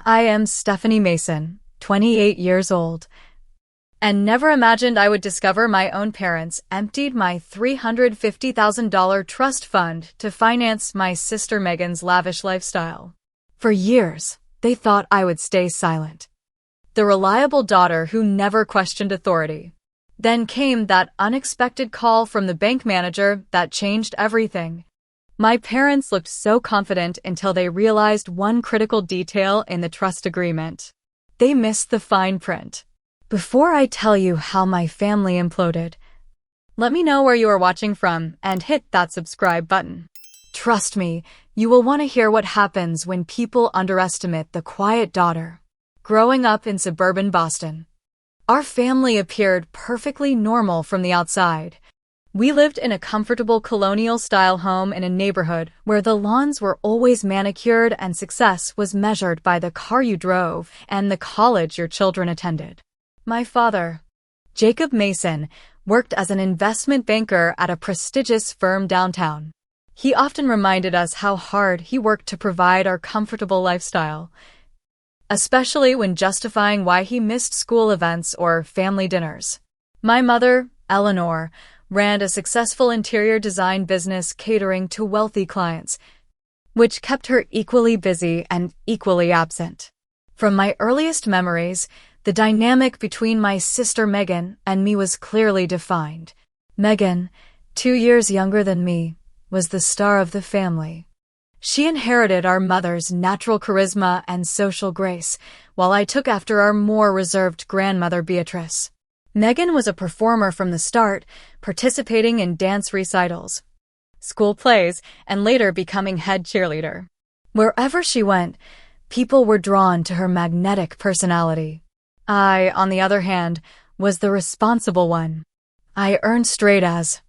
I am Stephanie Mason, 28 years old, and never imagined I would discover my own parents emptied my $350,000 trust fund to finance my sister Megan's lavish lifestyle. For years, they thought I would stay silent, the reliable daughter who never questioned authority. Then came that unexpected call from the bank manager that changed everything. My parents looked so confident until they realized one critical detail in the trust agreement. They missed the fine print. Before I tell you how my family imploded, let me know where you are watching from and hit that subscribe button. Trust me, you will want to hear what happens when people underestimate the quiet daughter. Growing up in suburban Boston, our family appeared perfectly normal from the outside. We lived in a comfortable colonial-style home in a neighborhood where the lawns were always manicured and success was measured by the car you drove and the college your children attended. My father, Jacob Mason, worked as an investment banker at a prestigious firm downtown. He often reminded us how hard he worked to provide our comfortable lifestyle, especially when justifying why he missed school events or family dinners. My mother, Eleanor, ran a successful interior design business catering to wealthy clients, which kept her equally busy and equally absent. From my earliest memories, the dynamic between my sister Megan and me was clearly defined. Megan, 2 years younger than me, was the star of the family. She inherited our mother's natural charisma and social grace, while I took after our more reserved grandmother Beatrice. Megan was a performer from the start, participating in dance recitals, school plays, and later becoming head cheerleader. Wherever she went, people were drawn to her magnetic personality. I, on the other hand, was the responsible one. I earned straight A's,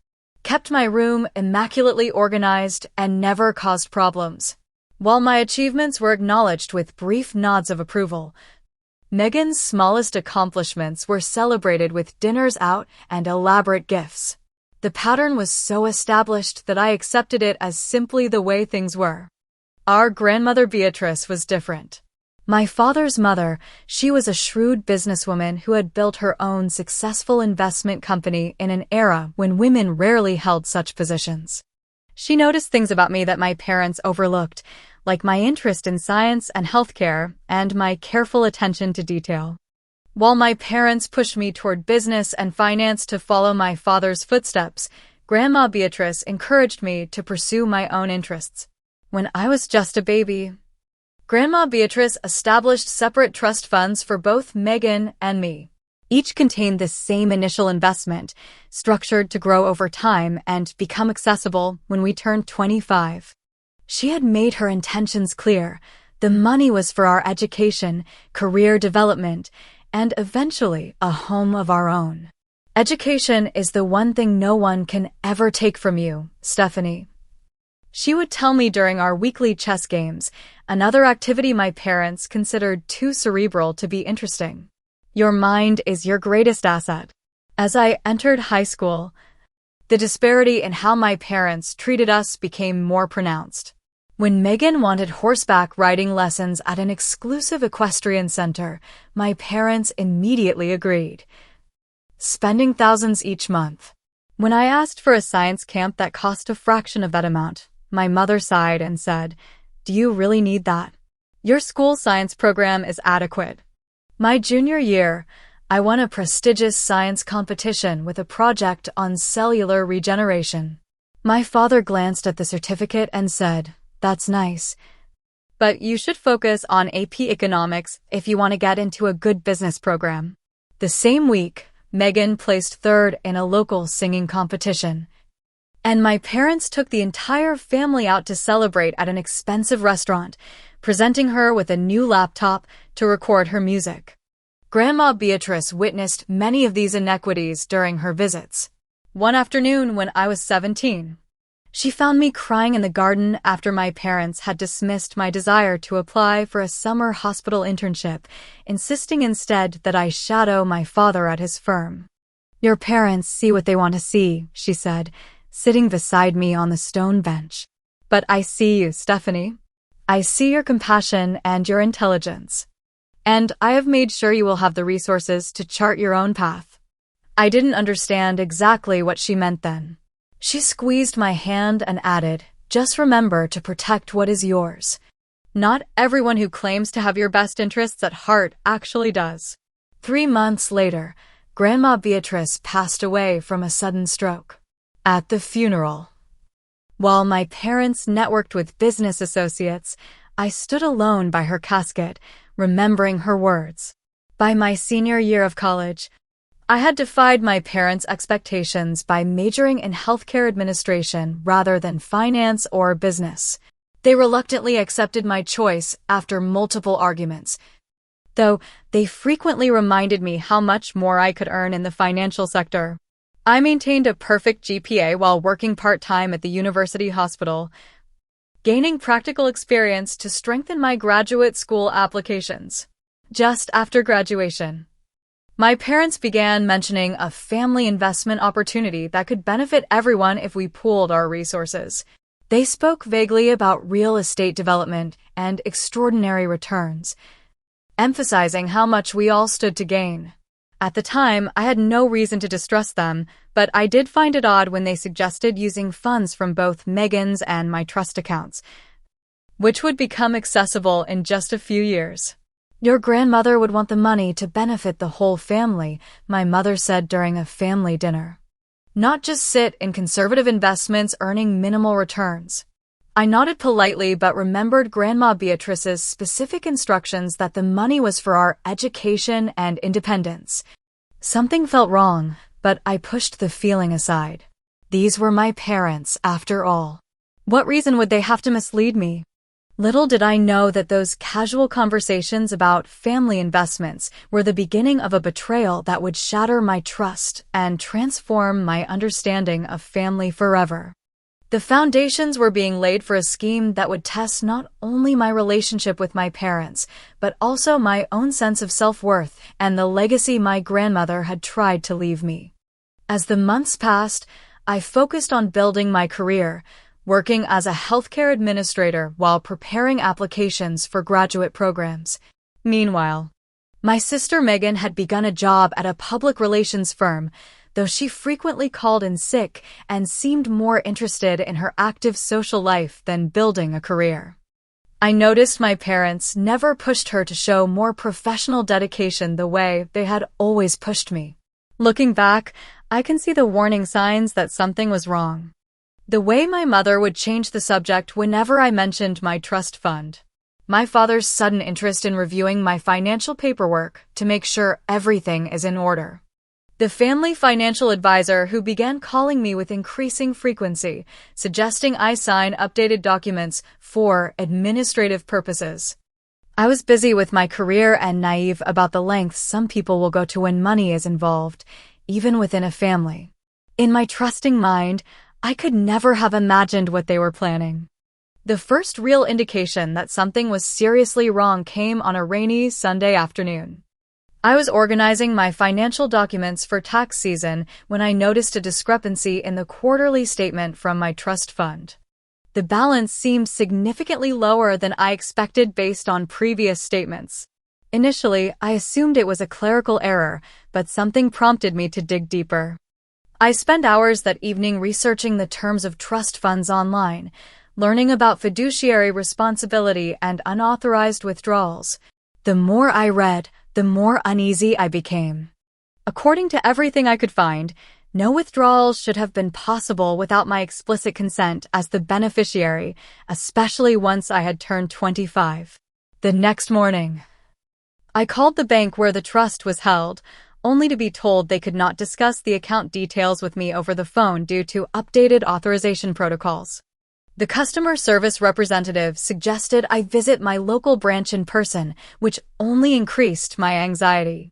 kept my room immaculately organized, and never caused problems. While my achievements were acknowledged with brief nods of approval, Megan's smallest accomplishments were celebrated with dinners out and elaborate gifts. The pattern was so established that I accepted it as simply the way things were. Our grandmother Beatrice was different. My father's mother, she was a shrewd businesswoman who had built her own successful investment company in an era when women rarely held such positions. She noticed things about me that my parents overlooked, like my interest in science and healthcare and my careful attention to detail. While my parents pushed me toward business and finance to follow my father's footsteps, Grandma Beatrice encouraged me to pursue my own interests. When I was just a baby, Grandma Beatrice established separate trust funds for both Megan and me. Each contained the same initial investment, structured to grow over time and become accessible when we turned 25. She had made her intentions clear. The money was for our education, career development, and eventually a home of our own. Education is the one thing no one can ever take from you, Stephanie. She would tell me during our weekly chess games, another activity my parents considered too cerebral to be interesting. Your mind is your greatest asset. As I entered high school, the disparity in how my parents treated us became more pronounced. When Megan wanted horseback riding lessons at an exclusive equestrian center, my parents immediately agreed, spending thousands each month. When I asked for a science camp that cost a fraction of that amount, my mother sighed and said, "Do you really need that? Your school science program is adequate." My junior year, I won a prestigious science competition with a project on cellular regeneration. My father glanced at the certificate and said, "That's nice, but you should focus on AP economics if you want to get into a good business program." The same week, Megan placed third in a local singing competition, and my parents took the entire family out to celebrate at an expensive restaurant, presenting her with a new laptop to record her music. Grandma Beatrice witnessed many of these inequities during her visits. One afternoon when I was 17, she found me crying in the garden after my parents had dismissed my desire to apply for a summer hospital internship, insisting instead that I shadow my father at his firm. "Your parents see what they want to see," she said, sitting beside me on the stone bench. "But I see you, Stephanie. I see your compassion and your intelligence. And I have made sure you will have the resources to chart your own path." I didn't understand exactly what she meant then. She squeezed my hand and added, "Just remember to protect what is yours. Not everyone who claims to have your best interests at heart actually does." 3 months later, Grandma Beatrice passed away from a sudden stroke. At the funeral, while my parents networked with business associates, I stood alone by her casket, remembering her words. By my senior year of college, I had defied my parents' expectations by majoring in healthcare administration rather than finance or business. They reluctantly accepted my choice after multiple arguments, though they frequently reminded me how much more I could earn in the financial sector. I maintained a perfect GPA while working part-time at the university hospital, gaining practical experience to strengthen my graduate school applications. Just after graduation, my parents began mentioning a family investment opportunity that could benefit everyone if we pooled our resources. They spoke vaguely about real estate development and extraordinary returns, emphasizing how much we all stood to gain. At the time, I had no reason to distrust them, but I did find it odd when they suggested using funds from both Megan's and my trust accounts, which would become accessible in just a few years. "Your grandmother would want the money to benefit the whole family," my mother said during a family dinner. "Not just sit in conservative investments earning minimal returns." I nodded politely but remembered Grandma Beatrice's specific instructions that the money was for our education and independence. Something felt wrong, but I pushed the feeling aside. These were my parents, after all. What reason would they have to mislead me? Little did I know that those casual conversations about family investments were the beginning of a betrayal that would shatter my trust and transform my understanding of family forever. The foundations were being laid for a scheme that would test not only my relationship with my parents, but also my own sense of self-worth and the legacy my grandmother had tried to leave me. As the months passed, I focused on building my career, working as a healthcare administrator while preparing applications for graduate programs. Meanwhile, my sister Megan had begun a job at a public relations firm, though she frequently called in sick and seemed more interested in her active social life than building a career. I noticed my parents never pushed her to show more professional dedication the way they had always pushed me. Looking back, I can see the warning signs that something was wrong. The way my mother would change the subject whenever I mentioned my trust fund. My father's sudden interest in reviewing my financial paperwork to make sure everything is in order. The family financial advisor who began calling me with increasing frequency, suggesting I sign updated documents for administrative purposes. I was busy with my career and naive about the lengths some people will go to when money is involved, even within a family. In my trusting mind, I could never have imagined what they were planning. The first real indication that something was seriously wrong came on a rainy Sunday afternoon. I was organizing my financial documents for tax season when I noticed a discrepancy in the quarterly statement from my trust fund. The balance seemed significantly lower than I expected based on previous statements. Initially, I assumed it was a clerical error, but something prompted me to dig deeper. I spent hours that evening researching the terms of trust funds online, learning about fiduciary responsibility and unauthorized withdrawals. The more I read, the more uneasy I became. According to everything I could find, no withdrawals should have been possible without my explicit consent as the beneficiary, especially once I had turned 25. The next morning, I called the bank where the trust was held, only to be told they could not discuss the account details with me over the phone due to updated authorization protocols. The customer service representative suggested I visit my local branch in person, which only increased my anxiety.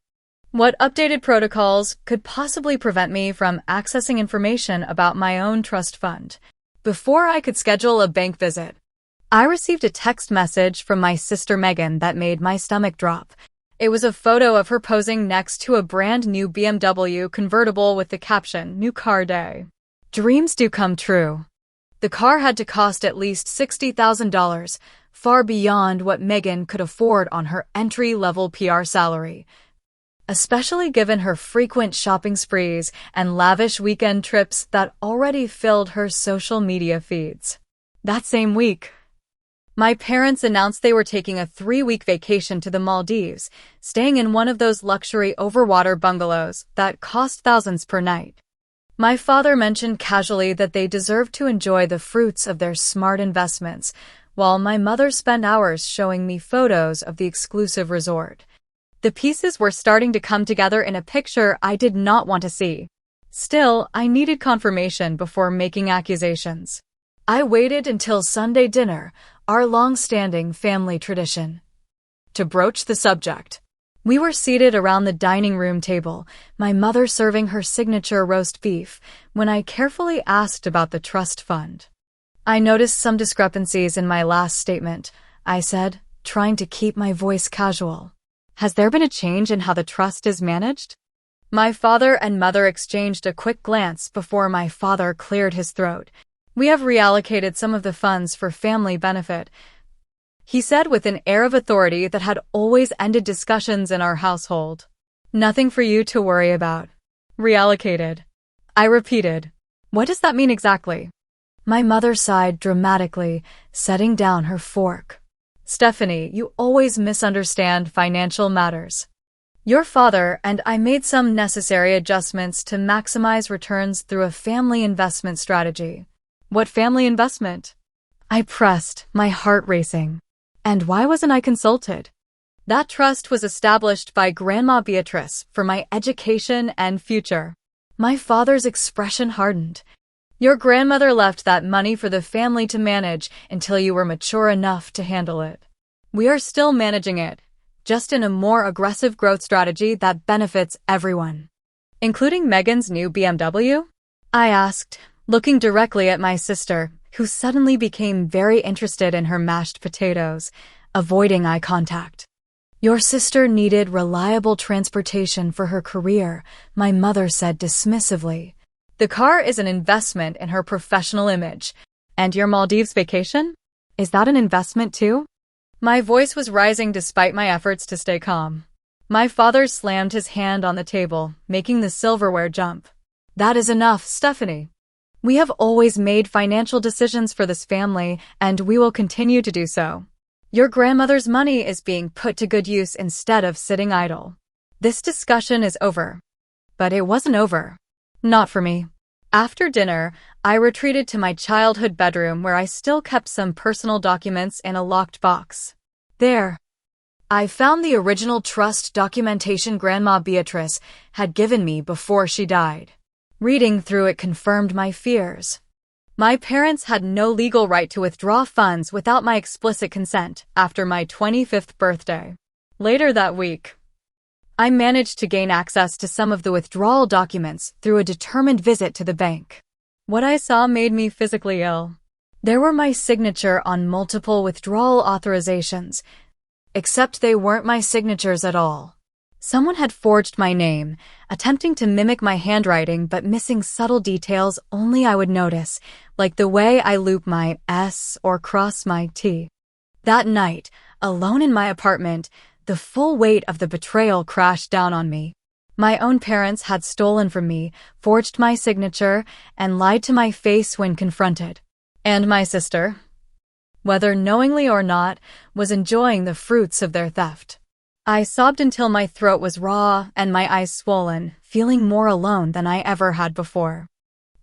What updated protocols could possibly prevent me from accessing information about my own trust fund? Before I could schedule a bank visit, I received a text message from my sister Megan that made my stomach drop. It was a photo of her posing next to a brand new BMW convertible with the caption, "New Car Day." Dreams do come true. The car had to cost at least $60,000, far beyond what Megan could afford on her entry-level PR salary, especially given her frequent shopping sprees and lavish weekend trips that already filled her social media feeds. That same week, my parents announced they were taking a 3-week vacation to the Maldives, staying in one of those luxury overwater bungalows that cost thousands per night. My father mentioned casually that they deserved to enjoy the fruits of their smart investments, while my mother spent hours showing me photos of the exclusive resort. The pieces were starting to come together in a picture I did not want to see. Still, I needed confirmation before making accusations. I waited until Sunday dinner, our long-standing family tradition, to broach the subject. We were seated around the dining room table, my mother serving her signature roast beef, when I carefully asked about the trust fund. I noticed some discrepancies in my last statement, I said, trying to keep my voice casual. Has there been a change in how the trust is managed? My father and mother exchanged a quick glance before my father cleared his throat. We have reallocated some of the funds for family benefit, he said with an air of authority that had always ended discussions in our household. Nothing for you to worry about. Reallocated. I repeated. What does that mean exactly? My mother sighed dramatically, setting down her fork. Stephanie, you always misunderstand financial matters. Your father and I made some necessary adjustments to maximize returns through a family investment strategy. What family investment? I pressed, my heart racing. And why wasn't I consulted? That trust was established by Grandma Beatrice for my education and future. My father's expression hardened. Your grandmother left that money for the family to manage until you were mature enough to handle it. We are still managing it, just in a more aggressive growth strategy that benefits everyone. Including Megan's new BMW? I asked, looking directly at my sister, who suddenly became very interested in her mashed potatoes, avoiding eye contact. Your sister needed reliable transportation for her career, my mother said dismissively. The car is an investment in her professional image. And your Maldives vacation? Is that an investment too? My voice was rising despite my efforts to stay calm. My father slammed his hand on the table, making the silverware jump. That is enough, Stephanie. We have always made financial decisions for this family, and we will continue to do so. Your grandmother's money is being put to good use instead of sitting idle. This discussion is over. But it wasn't over. Not for me. After dinner, I retreated to my childhood bedroom where I still kept some personal documents in a locked box. There, I found the original trust documentation Grandma Beatrice had given me before she died. Reading through it confirmed my fears. My parents had no legal right to withdraw funds without my explicit consent after my 25th birthday. Later that week, I managed to gain access to some of the withdrawal documents through a determined visit to the bank. What I saw made me physically ill. There were my signature on multiple withdrawal authorizations, except they weren't my signatures at all. Someone had forged my name, attempting to mimic my handwriting but missing subtle details only I would notice, like the way I loop my S or cross my T. That night, alone in my apartment, the full weight of the betrayal crashed down on me. My own parents had stolen from me, forged my signature, and lied to my face when confronted. And my sister, whether knowingly or not, was enjoying the fruits of their theft. I sobbed until my throat was raw and my eyes swollen, feeling more alone than I ever had before.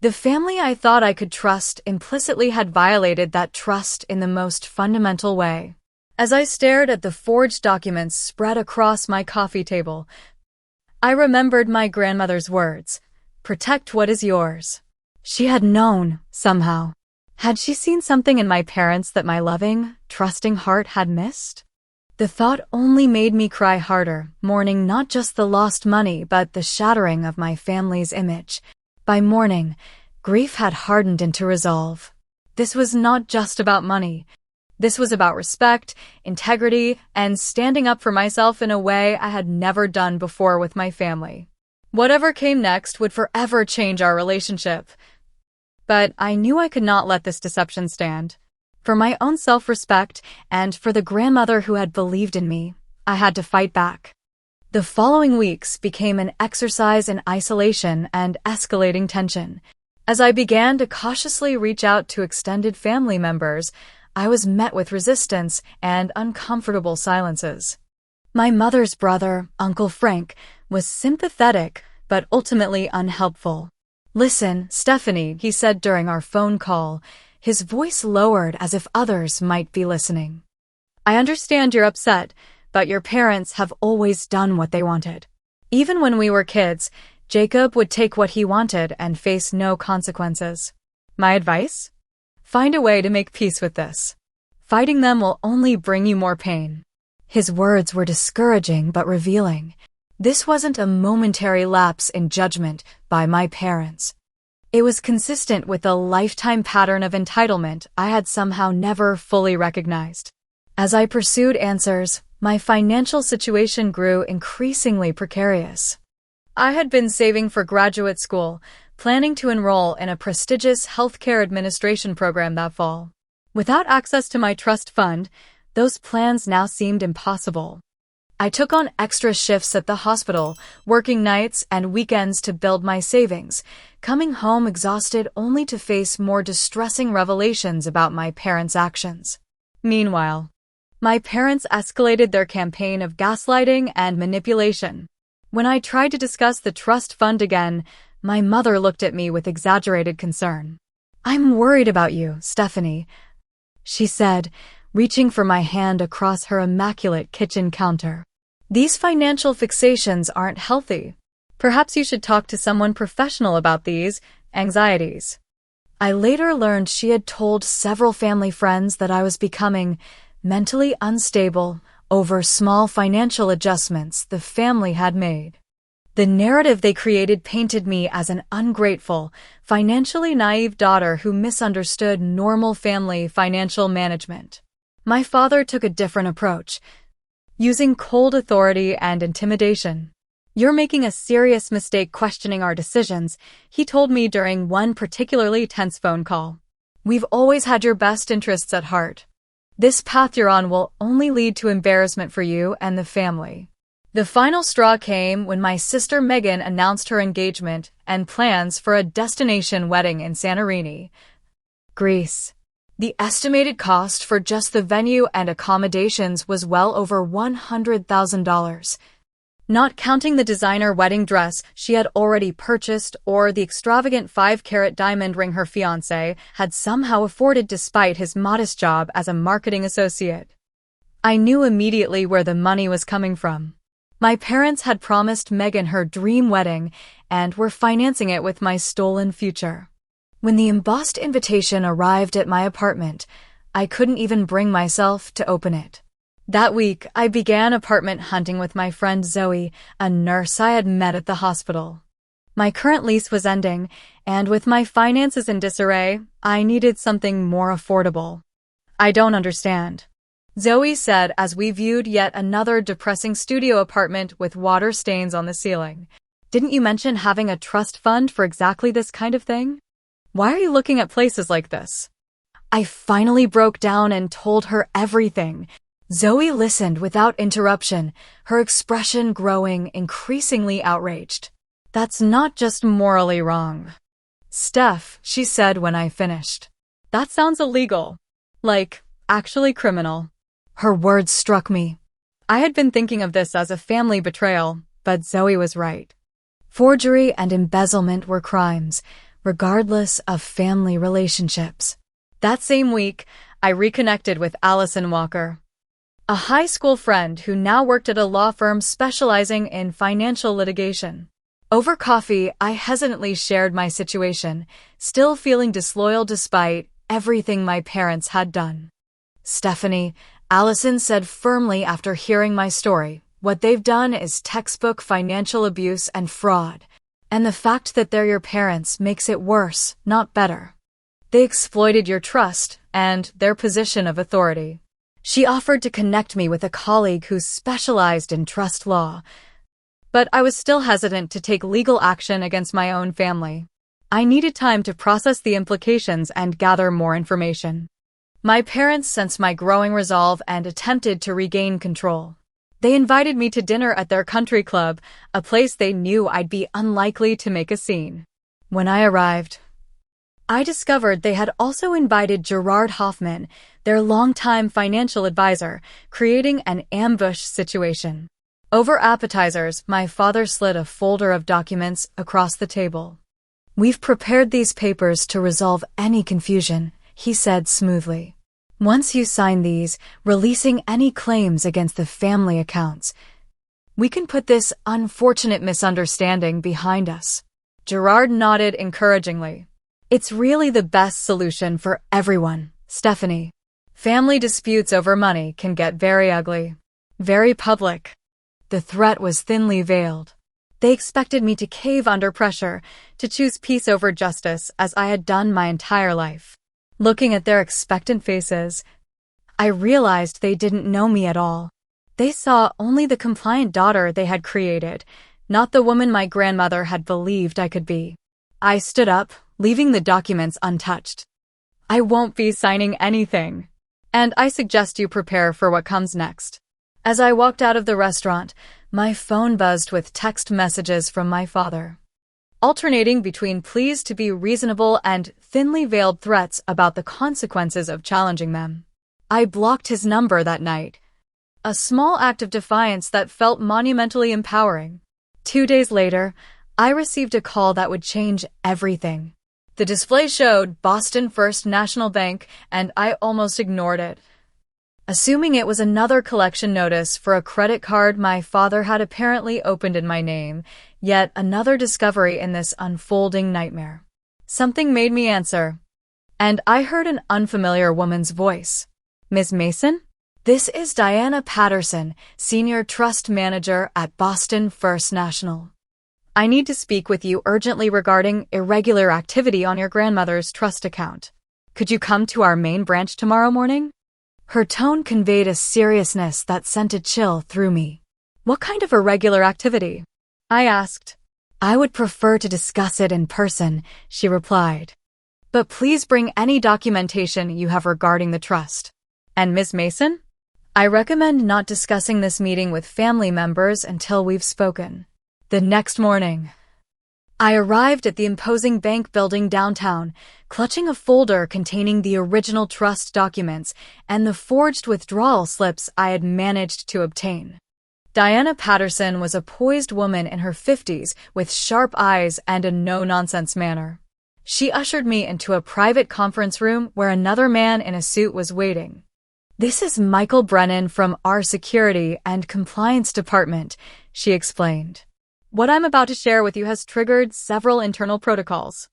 The family I thought I could trust implicitly had violated that trust in the most fundamental way. As I stared at the forged documents spread across my coffee table, I remembered my grandmother's words, "Protect what is yours." She had known, somehow. Had she seen something in my parents that my loving, trusting heart had missed? The thought only made me cry harder, mourning not just the lost money but the shattering of my family's image. By morning, grief had hardened into resolve. This was not just about money. This was about respect, integrity, and standing up for myself in a way I had never done before with my family. Whatever came next would forever change our relationship. But I knew I could not let this deception stand. For my own self-respect and for the grandmother who had believed in me, I had to fight back. The following weeks became an exercise in isolation and escalating tension. As I began to cautiously reach out to extended family members, I was met with resistance and uncomfortable silences. My mother's brother, Uncle Frank, was sympathetic but ultimately unhelpful. "Listen, Stephanie," he said during our phone call, his voice lowered as if others might be listening. "I understand you're upset, but your parents have always done what they wanted. Even when we were kids, Jacob would take what he wanted and face no consequences. My advice? Find a way to make peace with this. Fighting them will only bring you more pain." His words were discouraging but revealing. This wasn't a momentary lapse in judgment by my parents. It was consistent with a lifetime pattern of entitlement I had somehow never fully recognized. As I pursued answers, my financial situation grew increasingly precarious. I had been saving for graduate school, planning to enroll in a prestigious healthcare administration program that fall. Without access to my trust fund, those plans now seemed impossible. I took on extra shifts at the hospital, working nights and weekends to build my savings, coming home exhausted only to face more distressing revelations about my parents' actions. Meanwhile, my parents escalated their campaign of gaslighting and manipulation. When I tried to discuss the trust fund again, my mother looked at me with exaggerated concern. "I'm worried about you, Stephanie," she said, reaching for my hand across her immaculate kitchen counter. "These financial fixations aren't healthy. Perhaps you should talk to someone professional about these anxieties." I later learned she had told several family friends that I was becoming mentally unstable over small financial adjustments the family had made. The narrative they created painted me as an ungrateful, financially naive daughter who misunderstood normal family financial management. My father took a different approach, using cold authority and intimidation. "You're making a serious mistake questioning our decisions," he told me during one particularly tense phone call. "We've always had your best interests at heart. This path you're on will only lead to embarrassment for you and the family." The final straw came when my sister Megan announced her engagement and plans for a destination wedding in Santorini, Greece. The estimated cost for just the venue and accommodations was well over $100,000. Not counting the designer wedding dress she had already purchased or the extravagant 5-carat diamond ring her fiancé had somehow afforded despite his modest job as a marketing associate. I knew immediately where the money was coming from. My parents had promised Megan her dream wedding and were financing it with my stolen future. When the embossed invitation arrived at my apartment, I couldn't even bring myself to open it. That week, I began apartment hunting with my friend Zoe, a nurse I had met at the hospital. My current lease was ending, and with my finances in disarray, I needed something more affordable. "I don't understand," Zoe said as we viewed yet another depressing studio apartment with water stains on the ceiling. "Didn't you mention having a trust fund for exactly this kind of thing? Why are you looking at places like this?" I finally broke down and told her everything. Zoe listened without interruption, her expression growing increasingly outraged. "That's not just morally wrong, Steph," she said when I finished. "That sounds illegal. Like, actually criminal." Her words struck me. I had been thinking of this as a family betrayal, but Zoe was right. Forgery and embezzlement were crimes, regardless of family relationships. That same week, I reconnected with Allison Walker, a high school friend who now worked at a law firm specializing in financial litigation. Over coffee, I hesitantly shared my situation, still feeling disloyal despite everything my parents had done. "Stephanie," Allison said firmly after hearing my story, "what they've done is textbook financial abuse and fraud. And the fact that they're your parents makes it worse, not better. They exploited your trust and their position of authority." She offered to connect me with a colleague who specialized in trust law, but I was still hesitant to take legal action against my own family. I needed time to process the implications and gather more information. My parents sensed my growing resolve and attempted to regain control. They invited me to dinner at their country club, a place they knew I'd be unlikely to make a scene. When I arrived, I discovered they had also invited Gerard Hoffman, their longtime financial advisor, creating an ambush situation. Over appetizers, my father slid a folder of documents across the table. "We've prepared these papers to resolve any confusion," he said smoothly. "Once you sign these, releasing any claims against the family accounts, we can put this unfortunate misunderstanding behind us." Gerard nodded encouragingly. "It's really the best solution for everyone, Stephanie. Family disputes over money can get very ugly, very public." The threat was thinly veiled. They expected me to cave under pressure, to choose peace over justice as I had done my entire life. Looking at their expectant faces, I realized they didn't know me at all. They saw only the compliant daughter they had created, not the woman my grandmother had believed I could be. I stood up, leaving the documents untouched. "I won't be signing anything, and I suggest you prepare for what comes next." As I walked out of the restaurant, my phone buzzed with text messages from my father, alternating between pleas to be reasonable and thinly veiled threats about the consequences of challenging them. I blocked his number that night, a small act of defiance that felt monumentally empowering. 2 days later, I received a call that would change everything. The display showed Boston First National Bank, and I almost ignored it, assuming it was another collection notice for a credit card my father had apparently opened in my name, yet another discovery in this unfolding nightmare. Something made me answer, and I heard an unfamiliar woman's voice. "Ms. Mason? This is Diana Patterson, Senior Trust Manager at Boston First National. I need to speak with you urgently regarding irregular activity on your grandmother's trust account. Could you come to our main branch tomorrow morning?" Her tone conveyed a seriousness that sent a chill through me. "What kind of irregular activity?" I asked. "I would prefer to discuss it in person," she replied. "But please bring any documentation you have regarding the trust." "And Ms. Mason? I recommend not discussing this meeting with family members until we've spoken." The next morning, I arrived at the imposing bank building downtown, clutching a folder containing the original trust documents and the forged withdrawal slips I had managed to obtain. Diana Patterson was a poised woman in her 50s with sharp eyes and a no-nonsense manner. She ushered me into a private conference room where another man in a suit was waiting. "This is Michael Brennan from our Security and Compliance Department," she explained. "What I'm about to share with you has triggered several internal protocols."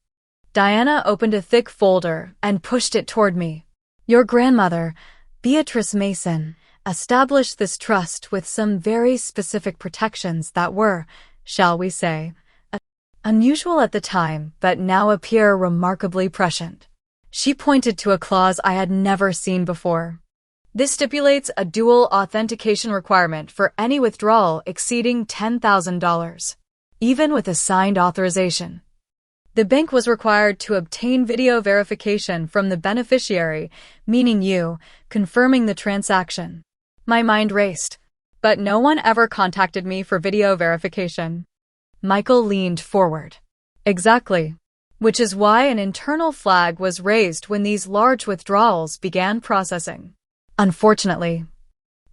Diana opened a thick folder and pushed it toward me. "Your grandmother, Beatrice Mason, established this trust with some very specific protections that were, shall we say, unusual at the time but now appear remarkably prescient." She pointed to a clause I had never seen before. "This stipulates a dual authentication requirement for any withdrawal exceeding $10,000, even with a signed authorization. The bank was required to obtain video verification from the beneficiary, meaning you, confirming the transaction." My mind raced, but no one ever contacted me for video verification. Michael leaned forward. "Exactly. Which is why an internal flag was raised when these large withdrawals began processing. Unfortunately,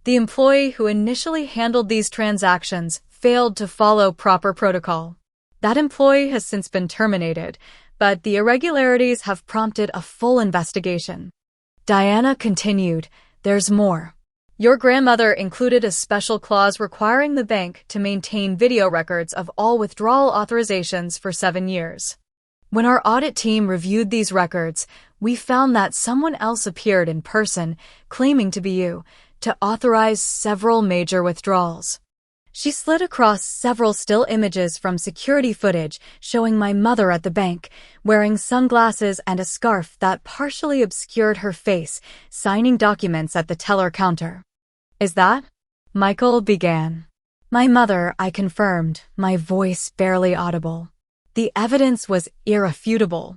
the employee who initially handled these transactions failed to follow proper protocol. That employee has since been terminated, but the irregularities have prompted a full investigation." Diana continued, "There's more. Your grandmother included a special clause requiring the bank to maintain video records of all withdrawal authorizations for 7 years. When our audit team reviewed these records, we found that someone else appeared in person, claiming to be you, to authorize several major withdrawals." She slid across several still images from security footage showing my mother at the bank, wearing sunglasses and a scarf that partially obscured her face, signing documents at the teller counter. "Is that?" Michael began. "My mother," I confirmed, my voice barely audible. The evidence was irrefutable.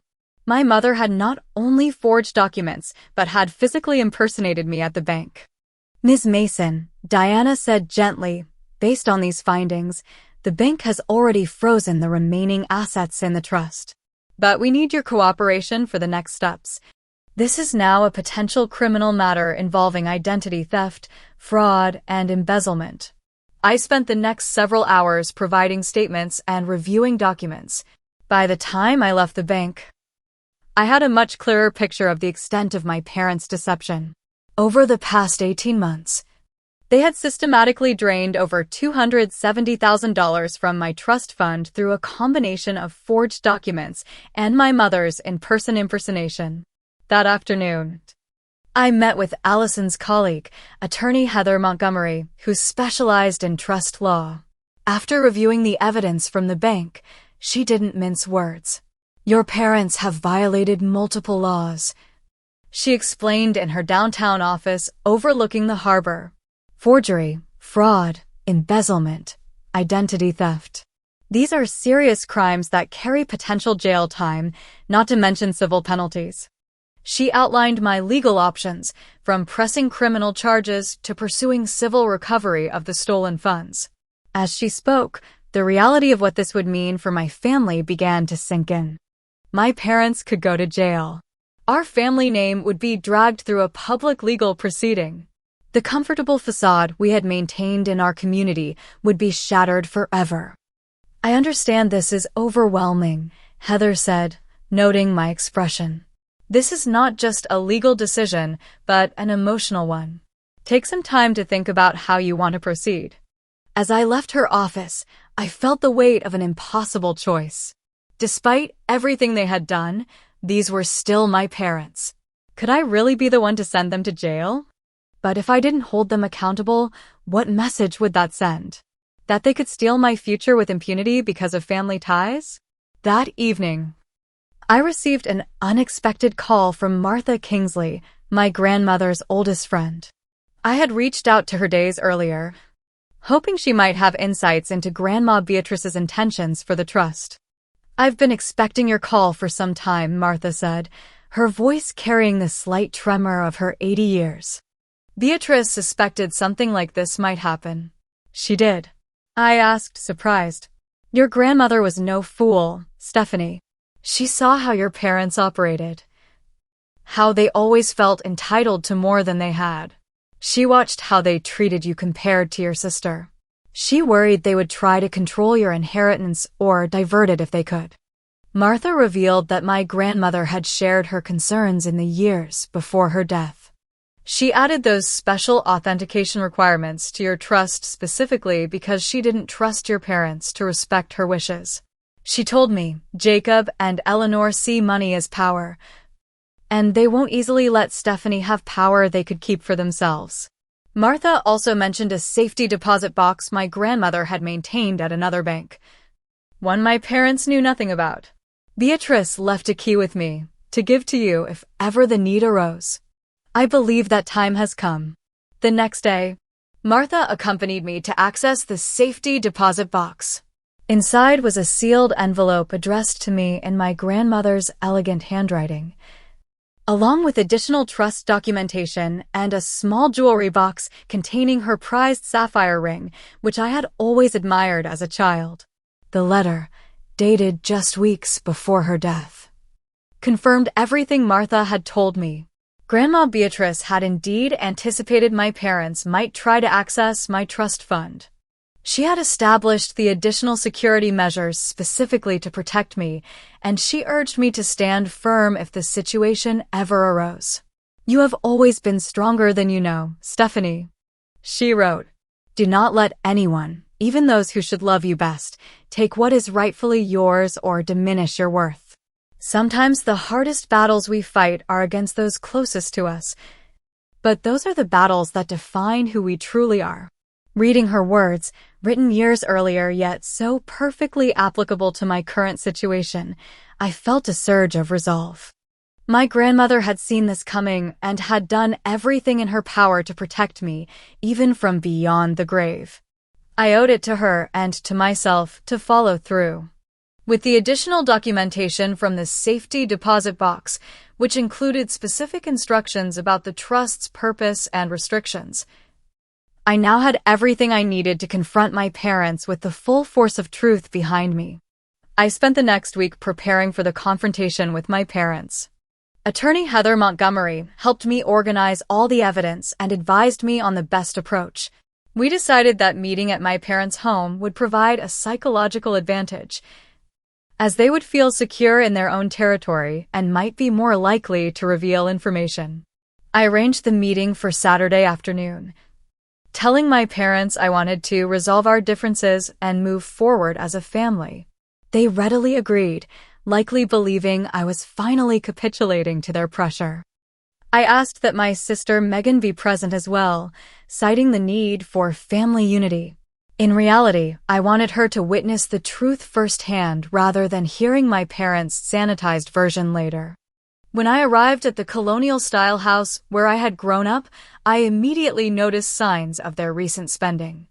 My mother had not only forged documents, but had physically impersonated me at the bank. Ms. Mason, Diana said gently, based on these findings, the bank has already frozen the remaining assets in the trust. But we need your cooperation for the next steps. This is now a potential criminal matter involving identity theft, fraud, and embezzlement. I spent the next several hours providing statements and reviewing documents. By the time I left the bank, I had a much clearer picture of the extent of my parents' deception. Over the past 18 months, they had systematically drained over $270,000 from my trust fund through a combination of forged documents and my mother's in-person impersonation. That afternoon, I met with Allison's colleague, attorney Heather Montgomery, who specialized in trust law. After reviewing the evidence from the bank, she didn't mince words. Your parents have violated multiple laws, she explained in her downtown office overlooking the harbor. Forgery, fraud, embezzlement, identity theft. These are serious crimes that carry potential jail time, not to mention civil penalties. She outlined my legal options, from pressing criminal charges to pursuing civil recovery of the stolen funds. As she spoke, the reality of what this would mean for my family began to sink in. My parents could go to jail. Our family name would be dragged through a public legal proceeding. The comfortable facade we had maintained in our community would be shattered forever. I understand this is overwhelming, Heather said, noting my expression. This is not just a legal decision, but an emotional one. Take some time to think about how you want to proceed. As I left her office, I felt the weight of an impossible choice. Despite everything they had done, these were still my parents. Could I really be the one to send them to jail? But if I didn't hold them accountable, what message would that send? That they could steal my future with impunity because of family ties? That evening, I received an unexpected call from Martha Kingsley, my grandmother's oldest friend. I had reached out to her days earlier, hoping she might have insights into Grandma Beatrice's intentions for the trust. I've been expecting your call for some time, Martha said, her voice carrying the slight tremor of her 80 years. Beatrice suspected something like this might happen. She did. I asked, surprised. Your grandmother was no fool, Stephanie. She saw how your parents operated. How they always felt entitled to more than they had. She watched how they treated you compared to your sister. She worried they would try to control your inheritance or divert it if they could. Martha revealed that my grandmother had shared her concerns in the years before her death. She added those special authentication requirements to your trust specifically because she didn't trust your parents to respect her wishes. She told me, Jacob and Eleanor see money as power, and they won't easily let Stephanie have power they could keep for themselves. Martha also mentioned a safety deposit box my grandmother had maintained at another bank, one my parents knew nothing about. Beatrice left a key with me, to give to you if ever the need arose. I believe that time has come. The next day, Martha accompanied me to access the safety deposit box. Inside was a sealed envelope addressed to me in my grandmother's elegant handwriting, along with additional trust documentation and a small jewelry box containing her prized sapphire ring, which I had always admired as a child. The letter, dated just weeks before her death, confirmed everything Martha had told me. Grandma Beatrice had indeed anticipated my parents might try to access my trust fund. She had established the additional security measures specifically to protect me, and she urged me to stand firm if the situation ever arose. You have always been stronger than you know, Stephanie. She wrote, do not let anyone, even those who should love you best, take what is rightfully yours or diminish your worth. Sometimes the hardest battles we fight are against those closest to us, but those are the battles that define who we truly are. Reading her words, written years earlier yet so perfectly applicable to my current situation, I felt a surge of resolve. My grandmother had seen this coming and had done everything in her power to protect me, even from beyond the grave. I owed it to her and to myself to follow through. with the additional documentation from the safety deposit box, which included specific instructions about the trust's purpose and restrictions. I now had everything I needed to confront my parents with the full force of truth behind me. I spent the next week preparing for the confrontation with my parents. Attorney Heather Montgomery helped me organize all the evidence and advised me on the best approach. We decided that meeting at my parents' home would provide a psychological advantage, as they would feel secure in their own territory and might be more likely to reveal information. I arranged the meeting for Saturday afternoon, telling my parents I wanted to resolve our differences and move forward as a family. They readily agreed, likely believing I was finally capitulating to their pressure. I asked that my sister Megan be present as well, citing the need for family unity. In reality, I wanted her to witness the truth firsthand rather than hearing my parents' sanitized version later. When I arrived at the colonial-style house where I had grown up, I immediately noticed signs of their recent spending.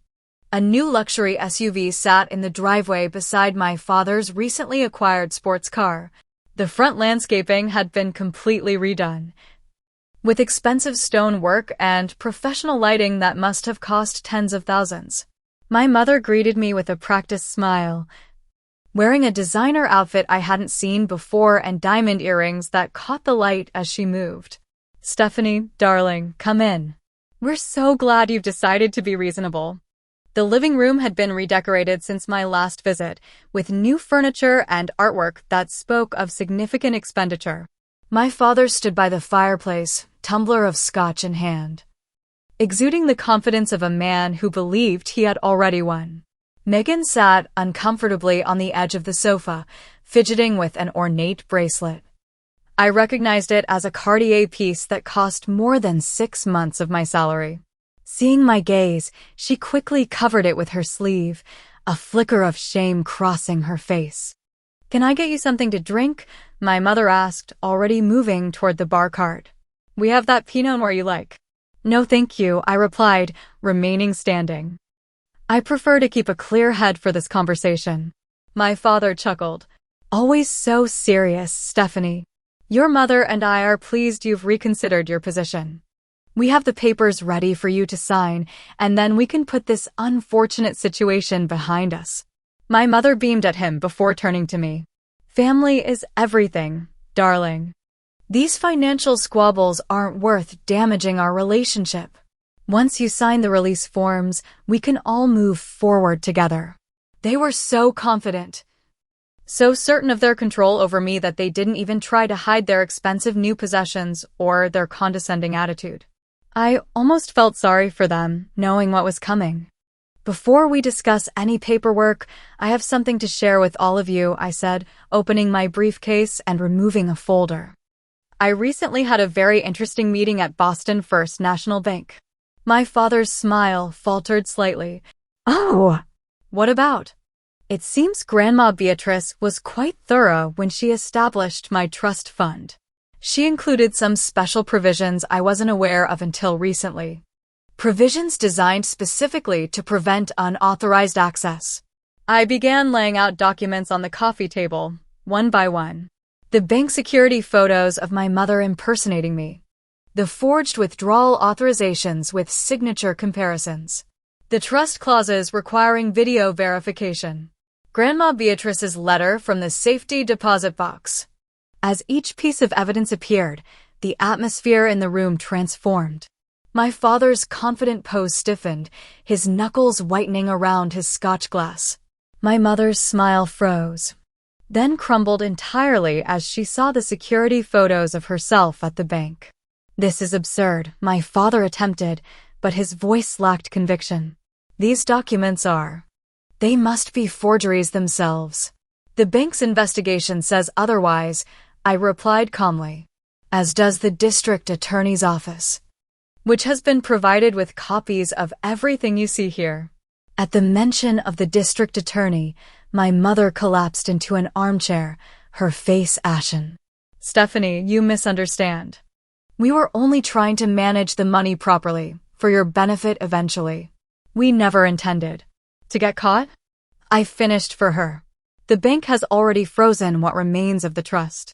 A new luxury SUV sat in the driveway beside my father's recently acquired sports car. The front landscaping had been completely redone, with expensive stone work and professional lighting that must have cost tens of thousands. My mother greeted me with a practiced smile, wearing a designer outfit I hadn't seen before and diamond earrings that caught the light as she moved. "Stephanie, darling, come in. We're so glad you've decided to be reasonable." The living room had been redecorated since my last visit, with new furniture and artwork that spoke of significant expenditure. My father stood by the fireplace, tumbler of scotch in hand, exuding the confidence of a man who believed he had already won. Megan sat uncomfortably on the edge of the sofa, fidgeting with an ornate bracelet. I recognized it as a Cartier piece that cost more than 6 months of my salary. Seeing my gaze, she quickly covered it with her sleeve, a flicker of shame crossing her face. "Can I get you something to drink?" my mother asked, already moving toward the bar cart. "We have that Pinot Noir you like." "No thank you," I replied, remaining standing. "I prefer to keep a clear head for this conversation." My father chuckled. "Always so serious, Stephanie. Your mother and I are pleased you've reconsidered your position. We have the papers ready for you to sign, and then we can put this unfortunate situation behind us." My mother beamed at him before turning to me. "Family is everything, darling. These financial squabbles aren't worth damaging our relationship. Once you sign the release forms, we can all move forward together." They were so confident, so certain of their control over me that they didn't even try to hide their expensive new possessions or their condescending attitude. I almost felt sorry for them, knowing what was coming. "Before we discuss any paperwork, I have something to share with all of you," I said, opening my briefcase and removing a folder. "I recently had a very interesting meeting at Boston First National Bank." My father's smile faltered slightly. "Oh, what about?" "It seems Grandma Beatrice was quite thorough when she established my trust fund. She included some special provisions I wasn't aware of until recently. Provisions designed specifically to prevent unauthorized access." I began laying out documents on the coffee table, one by one. The bank security photos of my mother impersonating me. The forged withdrawal authorizations with signature comparisons. The trust clauses requiring video verification. Grandma Beatrice's letter from the safety deposit box. As each piece of evidence appeared, the atmosphere in the room transformed. My father's confident pose stiffened, his knuckles whitening around his scotch glass. My mother's smile froze, then crumbled entirely as she saw the security photos of herself at the bank. "This is absurd," my father attempted, but his voice lacked conviction. "These documents are. They must be forgeries themselves. The bank's investigation says otherwise," I replied calmly, "as does the district attorney's office, which has been provided with copies of everything you see here." At the mention of the district attorney, my mother collapsed into an armchair, her face ashen. "Stephanie, you misunderstand. We were only trying to manage the money properly, for your benefit eventually. We never intended to get caught." I finished for her. The bank has already frozen what remains of the trust.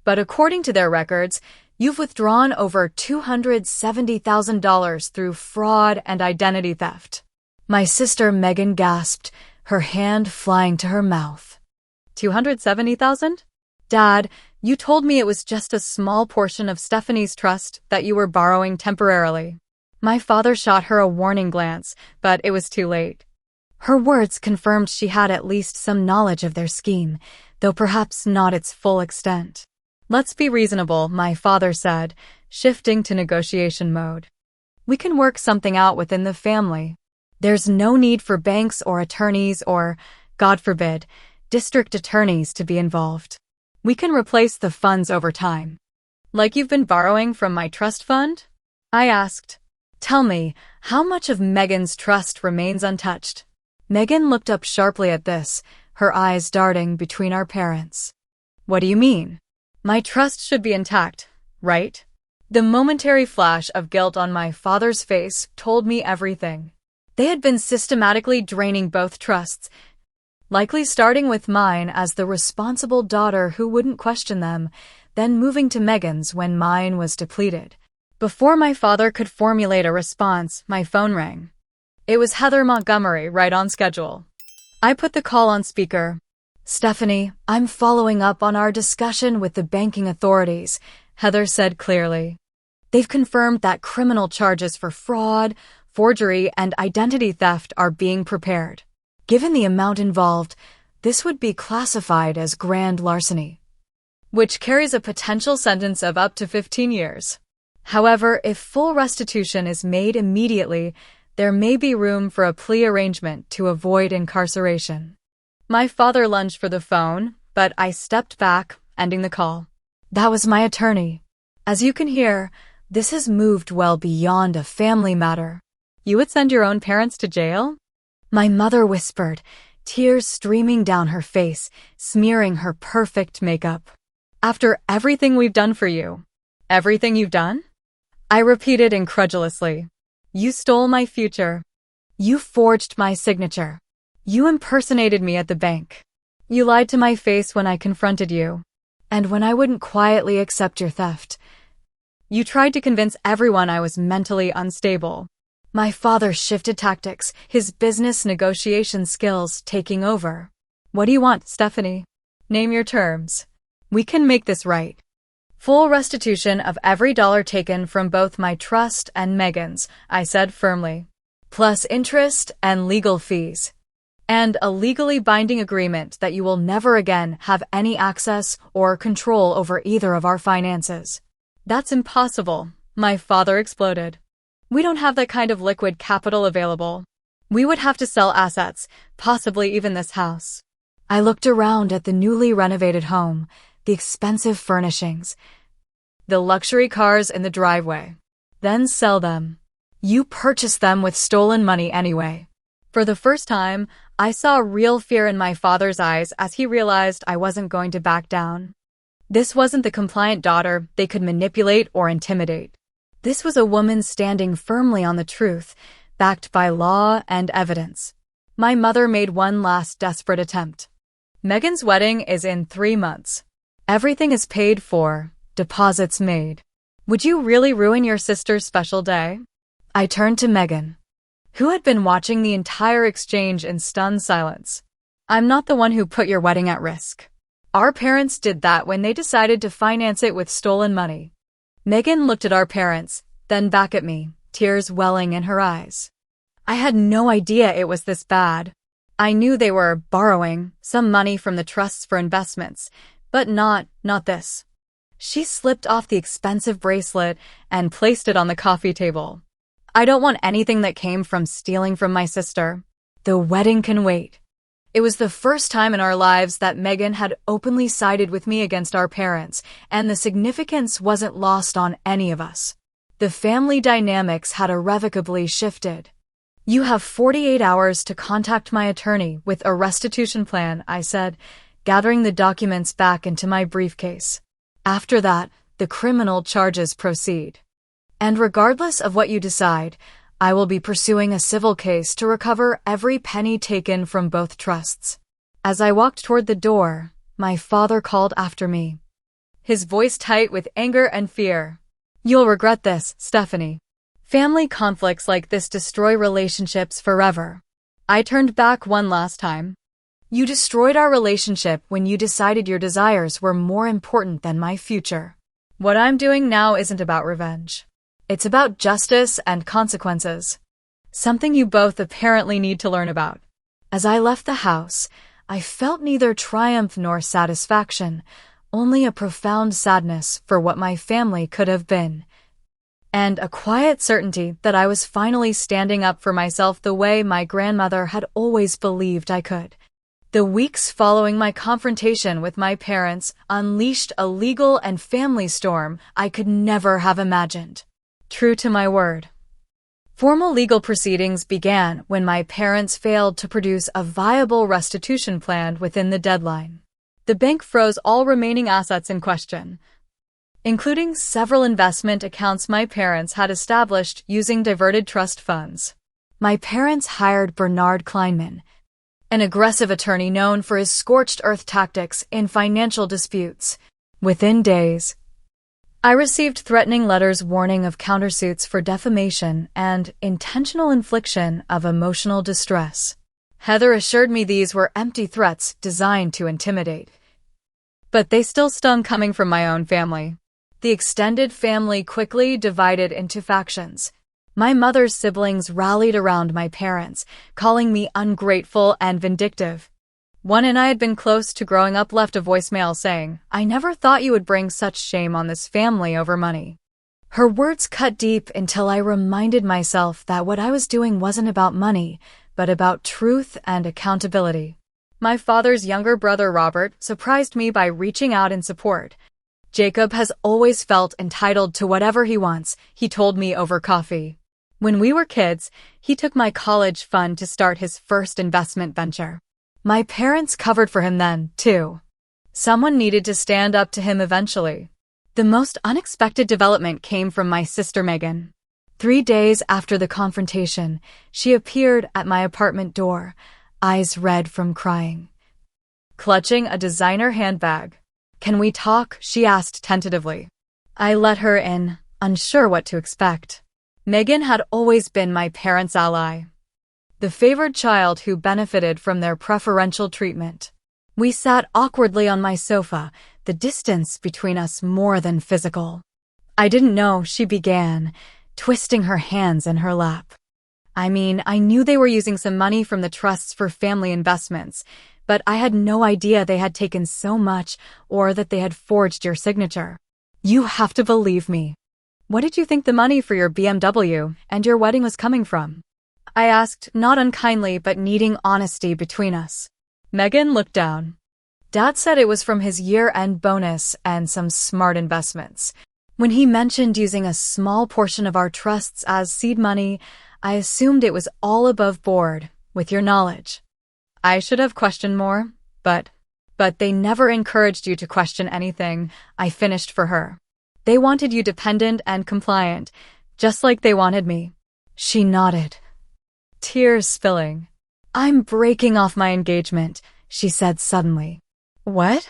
But according to their records, you've withdrawn over $270,000 through fraud and identity theft. My sister Megan gasped, her hand flying to her mouth. 270,000? Dad, you told me it was just a small portion of Stephanie's trust that you were borrowing temporarily. My father shot her a warning glance, but it was too late. Her words confirmed she had at least some knowledge of their scheme, though perhaps not its full extent. Let's be reasonable, my father said, shifting to negotiation mode. We can work something out within the family. There's no need for banks or attorneys or, God forbid, district attorneys to be involved. We can replace the funds over time. Like you've been borrowing from my trust fund? I asked. Tell me, how much of Megan's trust remains untouched? Megan looked up sharply at this, her eyes darting between our parents. What do you mean? My trust should be intact, right? The momentary flash of guilt on my father's face told me everything. They had been systematically draining both trusts, likely starting with mine as the responsible daughter who wouldn't question them, then moving to Megan's when mine was depleted. Before my father could formulate a response, my phone rang. It was Heather Montgomery, right on schedule. I put the call on speaker. Stephanie, I'm following up on our discussion with the banking authorities, Heather said clearly. They've confirmed that criminal charges for fraud, forgery, and identity theft are being prepared. Given the amount involved, this would be classified as grand larceny, which carries a potential sentence of up to 15 years. However, if full restitution is made immediately, there may be room for a plea arrangement to avoid incarceration. My father lunged for the phone, but I stepped back, ending the call. That was my attorney. As you can hear, this has moved well beyond a family matter. You would send your own parents to jail? My mother whispered, tears streaming down her face, smearing her perfect makeup. After everything we've done for you. Everything you've done? I repeated incredulously. You stole my future. You forged my signature. You impersonated me at the bank. You lied to my face when I confronted you. And when I wouldn't quietly accept your theft. You tried to convince everyone I was mentally unstable. My father shifted tactics, his business negotiation skills taking over. What do you want, Stephanie? Name your terms. We can make this right. Full restitution of every dollar taken from both my trust and Megan's, I said firmly. Plus interest and legal fees. And a legally binding agreement that you will never again have any access or control over either of our finances. That's impossible, my father exploded. We don't have that kind of liquid capital available. We would have to sell assets, possibly even this house. I looked around at the newly renovated home, the expensive furnishings, the luxury cars in the driveway. Then sell them. You purchased them with stolen money anyway. For the first time, I saw real fear in my father's eyes as he realized I wasn't going to back down. This wasn't the compliant daughter they could manipulate or intimidate. This was a woman standing firmly on the truth, backed by law and evidence. My mother made one last desperate attempt. Megan's wedding is in 3 months. Everything is paid for, deposits made. Would you really ruin your sister's special day? I turned to Megan, who had been watching the entire exchange in stunned silence. I'm not the one who put your wedding at risk. Our parents did that when they decided to finance it with stolen money. Megan looked at our parents, then back at me, tears welling in her eyes. I had no idea it was this bad. I knew they were borrowing some money from the trusts for investments, but not this. She slipped off the expensive bracelet and placed it on the coffee table. I don't want anything that came from stealing from my sister. The wedding can wait. It was the first time in our lives that Megan had openly sided with me against our parents, and the significance wasn't lost on any of us. The family dynamics had irrevocably shifted. You have 48 hours to contact my attorney with a restitution plan, I said, gathering the documents back into my briefcase. After that, the criminal charges proceed. And regardless of what you decide, I will be pursuing a civil case to recover every penny taken from both trusts. As I walked toward the door, my father called after me, his voice tight with anger and fear. "You'll regret this, Stephanie. Family conflicts like this destroy relationships forever." I turned back one last time. "You destroyed our relationship when you decided your desires were more important than my future. What I'm doing now isn't about revenge. It's about justice and consequences. Something you both apparently need to learn about." As I left the house, I felt neither triumph nor satisfaction, only a profound sadness for what my family could have been, and a quiet certainty that I was finally standing up for myself the way my grandmother had always believed I could. The weeks following my confrontation with my parents unleashed a legal and family storm I could never have imagined. True to my word. Formal legal proceedings began when my parents failed to produce a viable restitution plan within the deadline. The bank froze all remaining assets in question, including several investment accounts my parents had established using diverted trust funds. My parents hired Bernard Kleinman, an aggressive attorney known for his scorched earth tactics in financial disputes. Within days, I received threatening letters warning of countersuits for defamation and intentional infliction of emotional distress. Heather assured me these were empty threats designed to intimidate. But they still stung coming from my own family. The extended family quickly divided into factions. My mother's siblings rallied around my parents, calling me ungrateful and vindictive. One and I had been close to growing up left a voicemail saying, "I never thought you would bring such shame on this family over money." Her words cut deep until I reminded myself that what I was doing wasn't about money, but about truth and accountability. My father's younger brother Robert surprised me by reaching out in support. "Jacob has always felt entitled to whatever he wants," he told me over coffee. When we were kids, he took my college fund to start his first investment venture. My parents covered for him then, too. Someone needed to stand up to him eventually. The most unexpected development came from my sister Megan. 3 days after the confrontation, she appeared at my apartment door, eyes red from crying, clutching a designer handbag. "Can we talk?" she asked tentatively. I let her in, unsure what to expect. Megan had always been my parents' ally, the favored child who benefited from their preferential treatment. We sat awkwardly on my sofa, the distance between us more than physical. "I didn't know," she began, twisting her hands in her lap. "I knew they were using some money from the trusts for family investments, but I had no idea they had taken so much or that they had forged your signature. You have to believe me. What did you think the money for your BMW and your wedding was coming from?" I asked, not unkindly but needing honesty between us. Megan looked down. "Dad said it was from his year-end bonus and some smart investments. When he mentioned using a small portion of our trusts as seed money, I assumed it was all above board, with your knowledge. I should have questioned more, but they never encouraged you to question anything," I finished for her. "They wanted you dependent and compliant, just like they wanted me." She nodded, tears spilling. "I'm breaking off my engagement," she said suddenly. "What?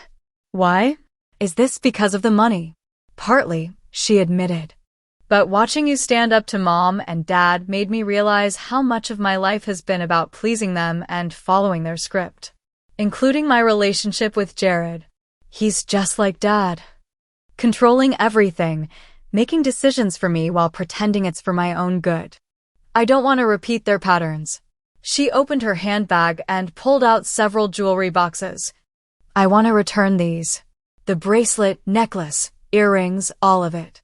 Why?" "Is this because of the money?" "Partly," she admitted. "But watching you stand up to Mom and Dad made me realize how much of my life has been about pleasing them and following their script, including my relationship with Jared. He's just like Dad, controlling everything, making decisions for me while pretending it's for my own good. I don't want to repeat their patterns." She opened her handbag and pulled out several jewelry boxes. "I want to return these. The bracelet, necklace, earrings, all of it.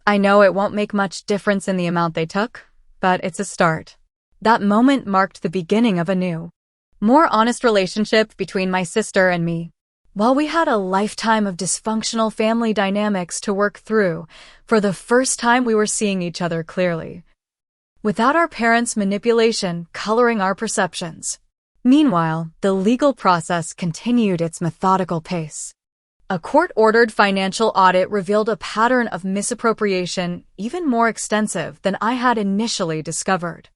I know it won't make much difference in the amount they took, but it's a start." That moment marked the beginning of a new, more honest relationship between my sister and me. While we had a lifetime of dysfunctional family dynamics to work through, for the first time we were seeing each other clearly, without our parents' manipulation coloring our perceptions. Meanwhile, the legal process continued its methodical pace. A court-ordered financial audit revealed a pattern of misappropriation even more extensive than I had initially discovered.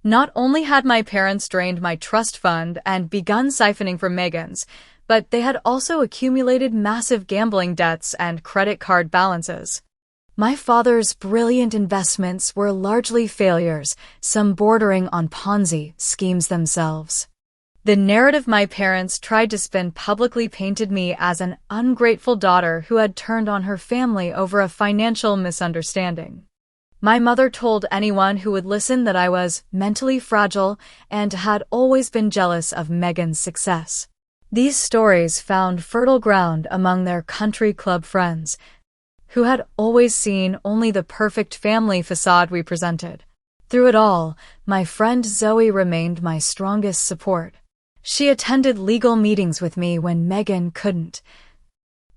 Not only had my parents drained my trust fund and begun siphoning from Meghan's, but they had also accumulated massive gambling debts and credit card balances. My father's brilliant investments were largely failures, some bordering on Ponzi schemes themselves. The narrative my parents tried to spin publicly painted me as an ungrateful daughter who had turned on her family over a financial misunderstanding. My mother told anyone who would listen that I was mentally fragile and had always been jealous of Meghan's success. These stories found fertile ground among their country club friends, who had always seen only the perfect family facade we presented. Through it all, my friend Zoe remained my strongest support. She attended legal meetings with me when Meghan couldn't,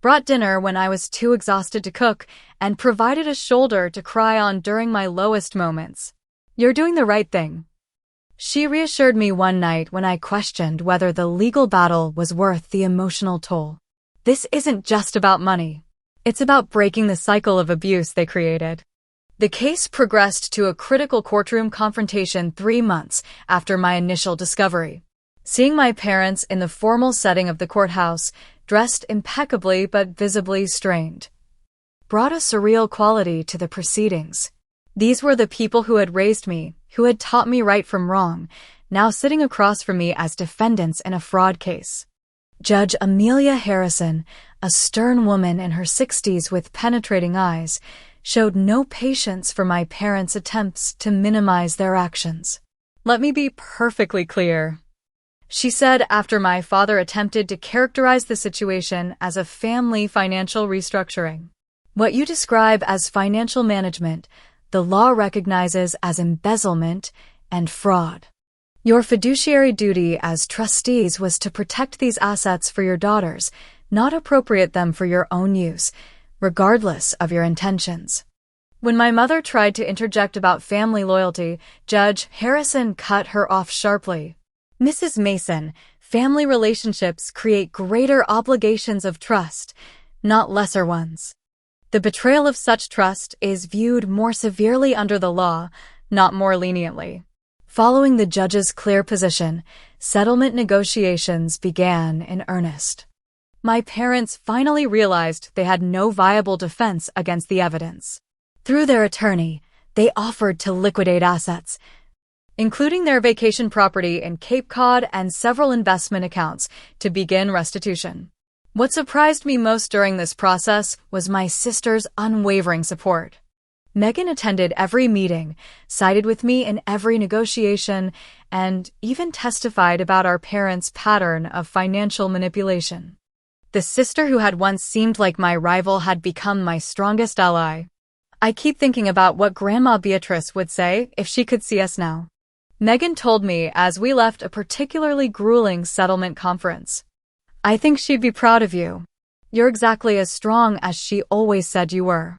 brought dinner when I was too exhausted to cook, and provided a shoulder to cry on during my lowest moments. "You're doing the right thing," she reassured me one night when I questioned whether the legal battle was worth the emotional toll. "This isn't just about money. It's about breaking the cycle of abuse they created." The case progressed to a critical courtroom confrontation 3 months after my initial discovery. Seeing my parents in the formal setting of the courthouse, dressed impeccably but visibly strained, brought a surreal quality to the proceedings. These were the people who had raised me, who had taught me right from wrong, now sitting across from me as defendants in a fraud case. Judge Amelia Harrison, a stern woman in her 60s with penetrating eyes, showed no patience for my parents' attempts to minimize their actions. "Let me be perfectly clear," she said after my father attempted to characterize the situation as a family financial restructuring. "What you describe as financial management, the law recognizes as embezzlement and fraud. Your fiduciary duty as trustees was to protect these assets for your daughters, not appropriate them for your own use, regardless of your intentions." When my mother tried to interject about family loyalty, Judge Harrison cut her off sharply. "Mrs. Mason, family relationships create greater obligations of trust, not lesser ones. The betrayal of such trust is viewed more severely under the law, not more leniently." Following the judge's clear position, settlement negotiations began in earnest. My parents finally realized they had no viable defense against the evidence. Through their attorney, they offered to liquidate assets, including their vacation property in Cape Cod and several investment accounts, to begin restitution. What surprised me most during this process was my sister's unwavering support. Meghan attended every meeting, sided with me in every negotiation, and even testified about our parents' pattern of financial manipulation. The sister who had once seemed like my rival had become my strongest ally. I keep thinking about what Grandma Beatrice would say if she could see us now. Meghan told me as we left a particularly grueling settlement conference. "I think she'd be proud of you. You're exactly as strong as she always said you were."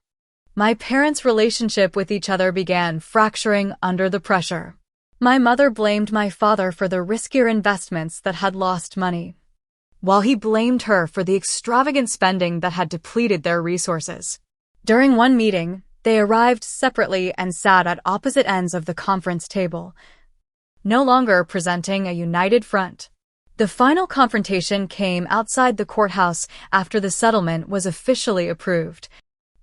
My parents' relationship with each other began fracturing under the pressure. My mother blamed my father for the riskier investments that had lost money, while he blamed her for the extravagant spending that had depleted their resources. During one meeting, they arrived separately and sat at opposite ends of the conference table, no longer presenting a united front. The final confrontation came outside the courthouse after the settlement was officially approved.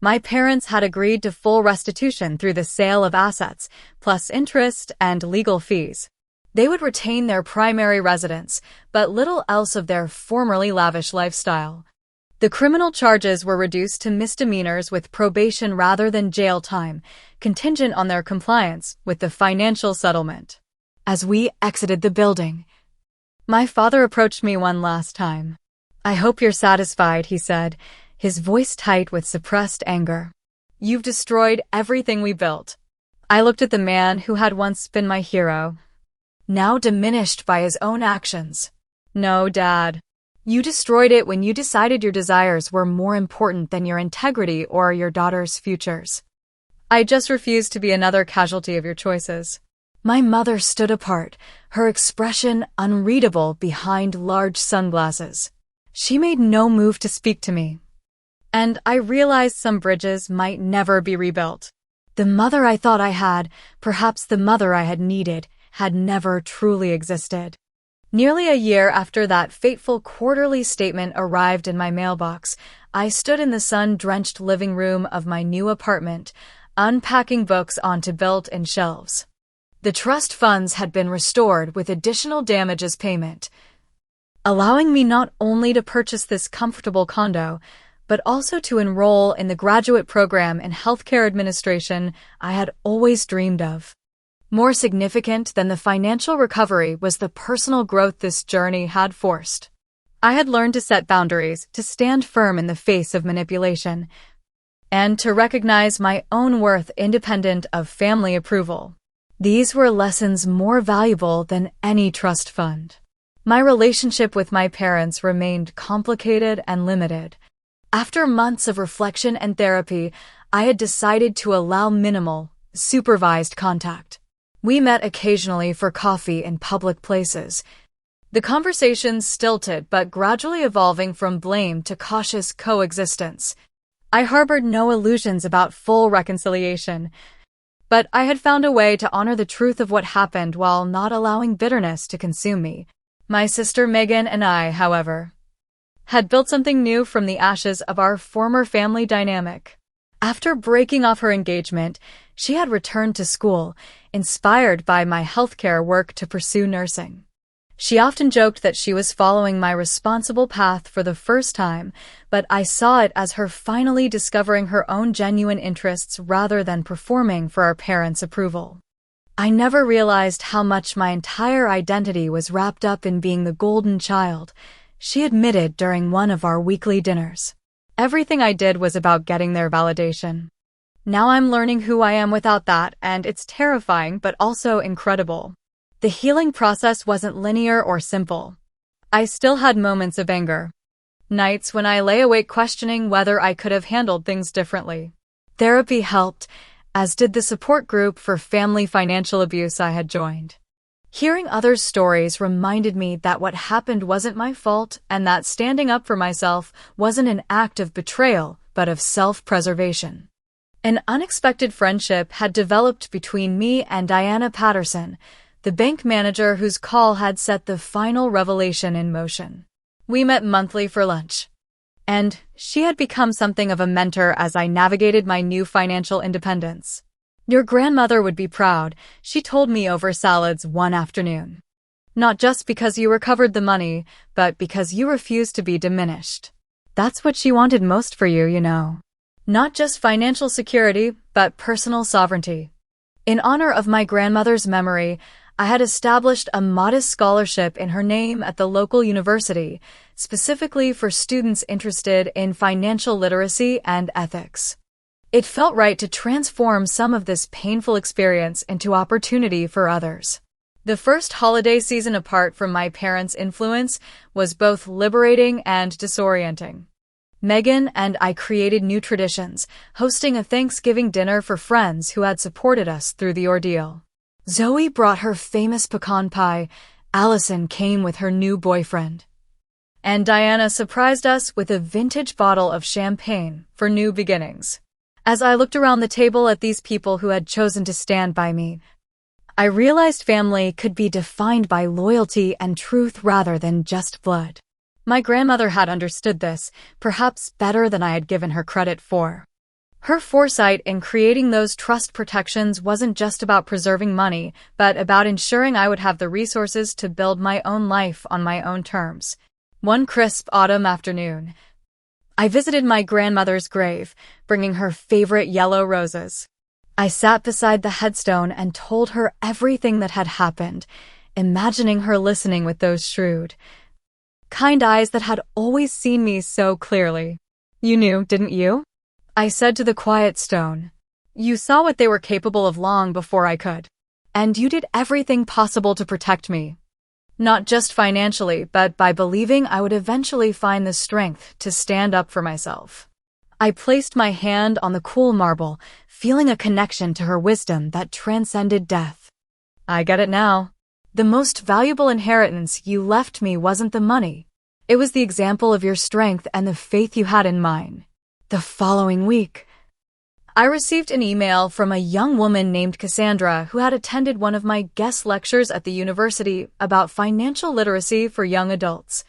My parents had agreed to full restitution through the sale of assets, plus interest and legal fees. They would retain their primary residence, but little else of their formerly lavish lifestyle. The criminal charges were reduced to misdemeanors with probation rather than jail time, contingent on their compliance with the financial settlement. As we exited the building, my father approached me one last time. "I hope you're satisfied," he said, his voice tight with suppressed anger. "You've destroyed everything we built." I looked at the man who had once been my hero, now diminished by his own actions. "No, Dad. You destroyed it when you decided your desires were more important than your integrity or your daughter's futures. I just refuse to be another casualty of your choices." My mother stood apart, her expression unreadable behind large sunglasses. She made no move to speak to me, and I realized some bridges might never be rebuilt. The mother I thought I had, perhaps the mother I had needed, had never truly existed. Nearly a year after that fateful quarterly statement arrived in my mailbox, I stood in the sun-drenched living room of my new apartment, unpacking books onto built-in shelves. The trust funds had been restored with additional damages payment, allowing me not only to purchase this comfortable condo, but also to enroll in the graduate program in healthcare administration I had always dreamed of. More significant than the financial recovery was the personal growth this journey had forced. I had learned to set boundaries, to stand firm in the face of manipulation, and to recognize my own worth independent of family approval. These were lessons more valuable than any trust fund. My relationship with my parents remained complicated and limited. After months of reflection and therapy, I had decided to allow minimal, supervised contact. We met occasionally for coffee in public places. The conversations stilted but gradually evolving from blame to cautious coexistence. I harbored no illusions about full reconciliation, but I had found a way to honor the truth of what happened while not allowing bitterness to consume me. My sister Megan and I, however, had built something new from the ashes of our former family dynamic. After breaking off her engagement, she had returned to school, inspired by my healthcare work to pursue nursing. She often joked that she was following my responsible path for the first time, but I saw it as her finally discovering her own genuine interests rather than performing for our parents' approval. I never realized how much my entire identity was wrapped up in being the golden child, she admitted during one of our weekly dinners. Everything I did was about getting their validation. Now I'm learning who I am without that, and it's terrifying but also incredible. The healing process wasn't linear or simple. I still had moments of anger. Nights when I lay awake questioning whether I could have handled things differently. Therapy helped, as did the support group for family financial abuse I had joined. Hearing others' stories reminded me that what happened wasn't my fault and that standing up for myself wasn't an act of betrayal, but of self-preservation. An unexpected friendship had developed between me and Diana Patterson, the bank manager whose call had set the final revelation in motion. We met monthly for lunch, and she had become something of a mentor as I navigated my new financial independence. "Your grandmother would be proud," she told me over salads one afternoon. "Not just because you recovered the money, but because you refused to be diminished. That's what she wanted most for you, you know. Not just financial security, but personal sovereignty." In honor of my grandmother's memory, I had established a modest scholarship in her name at the local university, specifically for students interested in financial literacy and ethics. It felt right to transform some of this painful experience into opportunity for others. The first holiday season apart from my parents' influence was both liberating and disorienting. Megan and I created new traditions, hosting a Thanksgiving dinner for friends who had supported us through the ordeal. Zoe brought her famous pecan pie, Allison came with her new boyfriend, and Diana surprised us with a vintage bottle of champagne for new beginnings. As I looked around the table at these people who had chosen to stand by me, I realized family could be defined by loyalty and truth rather than just blood. My grandmother had understood this, perhaps better than I had given her credit for. Her foresight in creating those trust protections wasn't just about preserving money, but about ensuring I would have the resources to build my own life on my own terms. One crisp autumn afternoon, I visited my grandmother's grave, bringing her favorite yellow roses. I sat beside the headstone and told her everything that had happened, imagining her listening with those shrewd, kind eyes that had always seen me so clearly. "You knew, didn't you?" I said to the quiet stone. "You saw what they were capable of long before I could. And you did everything possible to protect me. Not just financially, but by believing I would eventually find the strength to stand up for myself." I placed my hand on the cool marble, feeling a connection to her wisdom that transcended death. "I get it now. The most valuable inheritance you left me wasn't the money. It was the example of your strength and the faith you had in mine." The following week, I received an email from a young woman named Cassandra who had attended one of my guest lectures at the university about financial literacy for young adults.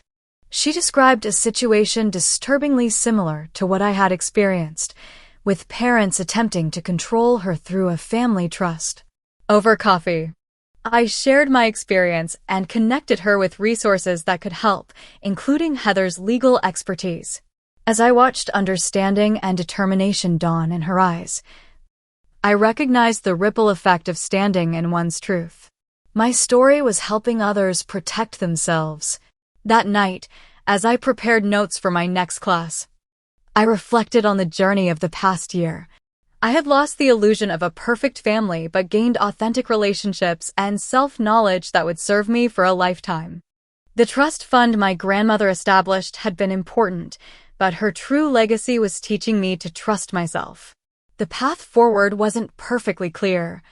She described a situation disturbingly similar to what I had experienced, with parents attempting to control her through a family trust. Over coffee, I shared my experience and connected her with resources that could help, including Heather's legal expertise. As I watched understanding and determination dawn in her eyes, I recognized the ripple effect of standing in one's truth. My story was helping others protect themselves. That night, as I prepared notes for my next class, I reflected on the journey of the past year. I had lost the illusion of a perfect family but gained authentic relationships and self-knowledge that would serve me for a lifetime. The trust fund my grandmother established had been important, but her true legacy was teaching me to trust myself. The path forward wasn't perfectly clear,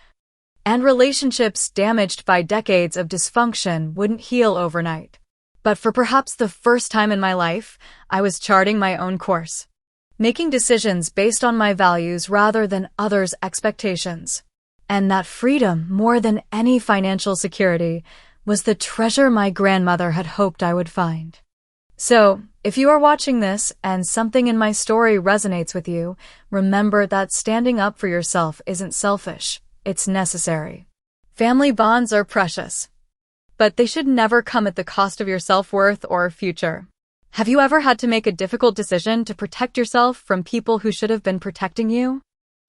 and relationships damaged by decades of dysfunction wouldn't heal overnight. But for perhaps the first time in my life, I was charting my own course, making decisions based on my values rather than others' expectations. And that freedom, more than any financial security, was the treasure my grandmother had hoped I would find. So, if you are watching this and something in my story resonates with you, remember that standing up for yourself isn't selfish, it's necessary. Family bonds are precious, but they should never come at the cost of your self-worth or future. Have you ever had to make a difficult decision to protect yourself from people who should have been protecting you?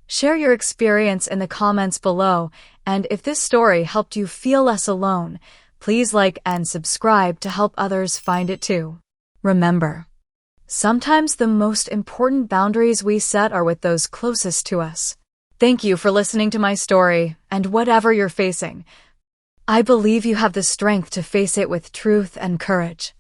Share your experience in the comments below, and if this story helped you feel less alone, please like and subscribe to help others find it too. Remember, sometimes the most important boundaries we set are with those closest to us. Thank you for listening to my story, and whatever you're facing, I believe you have the strength to face it with truth and courage.